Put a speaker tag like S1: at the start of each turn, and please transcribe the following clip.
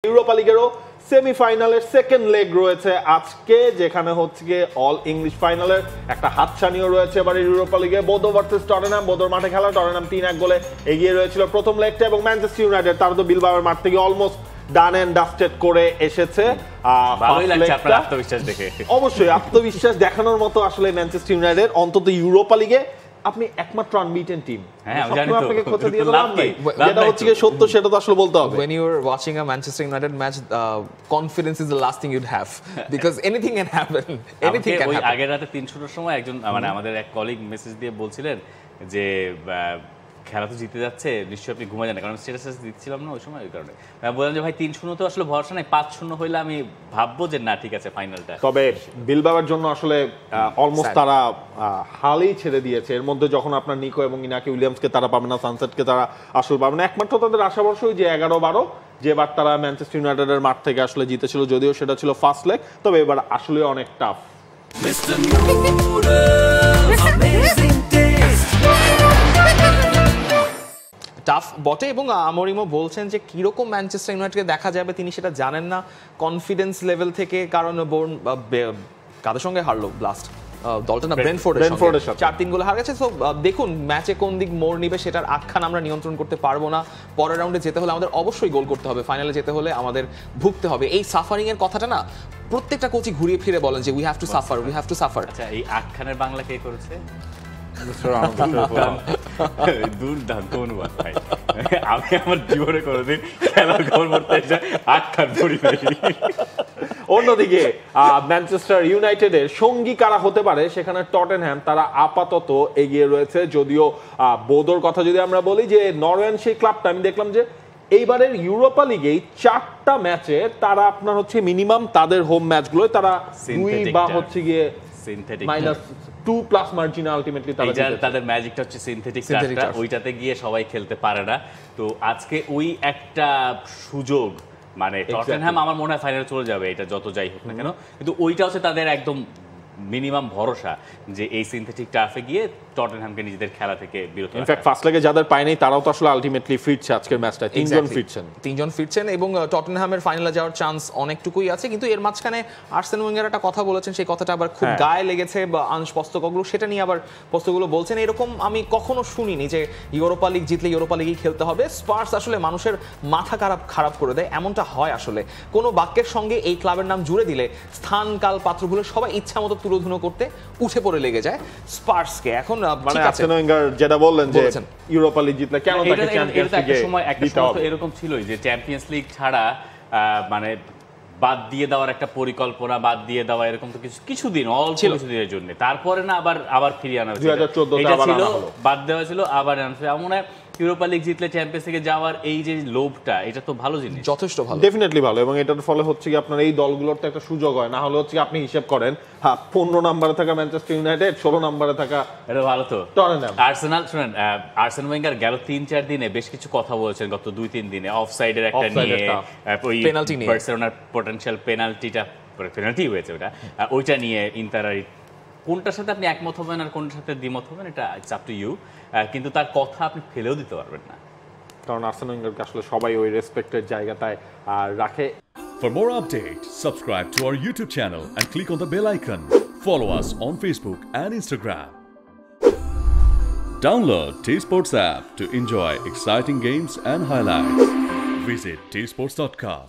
S1: Europa লিগেরও সেমিফাইনালের second leg রয়েছে আজকে, যেখানে হচ্ছে গিয়ে অল ইংলিশ ফাইনালের একটা হাতছানিও রয়েছে এবারে ইউরোপা লিগে। বোদো ভার্সেস টটেনহাম, বোদোর মাঠে খেলা, টটেনহাম 3-1 গোলে এগিয়ে রয়েছিল প্রথম লেগটা, এবং ম্যানচেস্টার ইউনাইটেড তারা তো বিলবাওয়ের মাঠ থেকে অলমোস্ট ডান এন্ড ডাস্টেড করে এসেছে। অবশ্যই আত্মবিশ্বাস দেখানোর মতো আসলে ম্যানচেস্টার ইউনাইটেড, অন্তত ইউরোপা লিগে আপনি একমাত্র আনবিটেন টিম। আপনাকে কথা দিয়ে দিলাম না, যেটা হচ্ছে কি সত্য সেটা তো আসলে বলতে হবে।
S2: When you are watching a Manchester United match, confidence is the last thing you'd have because anything can happen. Anything can happen.
S3: আগের রাতে 3-0 সময় একজন মানে আমাদের এক কলিগ মেসেজ দিয়ে বলছিলেন যে খেলা তো জিতে যাচ্ছে, নিশ্চয়ই আপনি ঘুমা যান, কারণ স্ট্যাটাস দিচ্ছিলাম না ওই সময়, ওই কারণে বললাম যে ভাই 3-0 তো আসলে ভরসা নাই, 5-0 হইলে আমি ভাববো যে না ঠিক আছে ফাইনালটা।
S1: তবে বিলবাওয়ের জন্য আসলে অলমোস্ট তারা হালই ছেড়ে দিয়েছে। এর মধ্যে যখন আপনার নিকো এবং ইনাকি উইলিয়ামসকে তারা পাবে না, সানসেটকে তারা আসলে পাবে না, একমাত্র তাদের আশা ভরসাই যে 11-12 যেবার তারা ম্যানচেস্টার ইউনাইটেডের মাঠ থেকে আসলে জিতেছিল, যদিও সেটা ছিল ফার্স্ট লেগ, তবে এবার আসলে অনেক টাফ।
S2: টাফ বটে, এবং আমরিমো বলছেন যে কিরকম ম্যানচেস্টার ইউনাইটেডকে দেখা যাবে তিনি সেটা জানেন না কনফিডেন্স লেভেল থেকে, কারণ কাদের সঙ্গে হারলো ব্লাস্ট দলটা না ব্রেন্টফোর্ডের সাথে 4-3 গোলে হার গেছে। সো দেখুন ম্যাচে কোন দিক মোড় নিবে সেটার আখ্যান আমরা নিয়ন্ত্রণ করতে পারবো না। পরের রাউন্ডে যেতে হলে আমাদের অবশ্যই গোল করতে হবে, ফাইনালে যেতে হলে আমাদের ভুগতে হবে। এই সাফারিং এর কথাটা না প্রত্যেকটা কোচই ঘুরিয়ে ফিরে বলেন যে we have to suffer, we have to suffer.
S3: আচ্ছা, এই আখ্যানের বাংলা কে করেছে? দুর্দান্ত অনুবাদ ভাই, আমি আমার জীবনে কোনোদিন খেলার খবর পড়তে এসে আখ্যান পড়ি নাই।
S1: অন্যদিকে ম্যানচেস্টার ইউনাইটেডের সঙ্গী কারা হতে পারে, সেখানে টটেনহ্যাম তারা আপাতত এগিয়ে রয়েছে। যদিও বোদোর কথা যদি আমরা বলি, যে নরওয়েন সেই ক্লাবটা আমি দেখলাম যে এইবারের ইউরোপা লিগেই 4টা ম্যাচে তারা আপনার হচ্ছে মিনিমাম তাদের হোম ম্যাচগুলো তারা 2 বা হচ্ছে গিয়ে -2+ মার্জিন আলটিমেটলি
S3: তাদের ম্যাজিকটা হচ্ছে সিনথেটিক টার্ফটা, ওইটাতে গিয়ে সবাই খেলতে পারে না। তো আজকে ওই একটা সুযোগ, মানে টটেনহ্যাম আমার মনে হয় ফাইনালে চলে যাবে, এটা যত যাই হোক না কেন, কিন্তু ওইটা হচ্ছে তাদের একদম মিনিমাম ভরসা যে এই সিনথেটিক টার্ফে গিয়ে টটেনহ্যামকে নিজেদের খেলা থেকে বিরত রাখা।
S1: ইনফ্যাক্ট ফার্স্ট লেগে যাদের পায়নি তারাও তো আসলে আলটিমেটলি ফিরছে আজকের ম্যাচটা, 3জন ফিরছেন এবং টটেনহ্যামের ফাইনালে যাওয়ার চান্স অনেকটুকুই আছে। কিন্তু এর মাঝখানে আর্সেন ওয়েঙ্গার একটা কথা বলেছেন, সেই কথাটা আবার খুব গায়ে লেগেছে, বা আনস পোস্তেকোগলু সেটা নিয়ে আবার পোস্তেকোগলু বলছেন এরকম আমি কখনো শুনিনি যে ইউরোপা লিগ জিতলে ইউরোপা লিগই খেলতে হবে। স্পার্স আসলে মানুষের মাথা খারাপ করে দেয়, এমনটা হয় আসলে। কোনো বাক্যের সঙ্গে এই ক্লাবের নাম জুড়ে দিলে স্থান কাল পাত্রগুলো সবাই ইচ্ছা মতো তুলোধুনো করতে উঠে পড়ে লেগে যায় স্পার্সকে। এখন মানে আর্সেন ওয়েঙ্গার যেটা বললেন যে ইউরোপা লিগ জিতলে কেন তাকে চ্যাম্পিয়ন্স লিগে
S3: সময় একটা সময় তো এরকম ছিল যে চ্যাম্পিয়ন্স লিগ ছাড়া মানে বাদ দিয়ে দেওয়ার একটা পরিকল্পনা, বাদ দিয়ে দেওয়া এরকম তো কিছুদিন কিছুদিনের জন্য, তারপরে না আবার ফিরিয়ে আনা হয়েছিল, 2014 ছিল বাদ দেওয়া ছিল, আবার মনে হয় ইউরোপা লিগ জিতলে চ্যাম্পিয়ন্স লিগে যাওয়ার এই যে লোভটা, এটা তো ভালো জিনিস,
S2: যথেষ্ট ভালো,
S1: ডেফিনেটলি ভালো। এবং এটার ফলে হচ্ছে কি আপনার এই দলগুলোর তো একটা সুযোগ হয়, না হলে হচ্ছে আপনি হিসাব করেন 15 নম্বরে থাকা ম্যানচেস্টার ইউনাইটেড, 16 নম্বরে থাকা,
S3: এটা ভালো তো
S1: টটেনহ্যাম।
S3: আর্সেনাল শুনেন, আর্সেন ওয়েঙ্গার গেল 3-4 দিনে বেশ কিছু কথা বলেছেন, গত 2-3 দিনে অফসাইডের একটা নিয়ে, ওই বার্সেলোনার পটেনশিয়াল পেনাল্টি হয়েছে ওইটা নিয়ে, ইন্টারারি কোনটার সাথে আপনি একমত হবেন আর কোনটার সাথে দ্বিমত হবেন এটা ইটস আপ টু ইউ, কিন্তু তার কথা আপনি ফেলেও দিতে পারবেন না,
S1: কারণ আর্সেন ওয়েঙ্গারকে আসলে সবাই ওই রেসপেক্টের জায়গাটায় রাখে।
S4: For more updates, subscribe to our YouTube channel and click on the bell icon. Follow us on Facebook and Instagram. Download T-Sports app to enjoy exciting games and highlights. Visit tsports.com.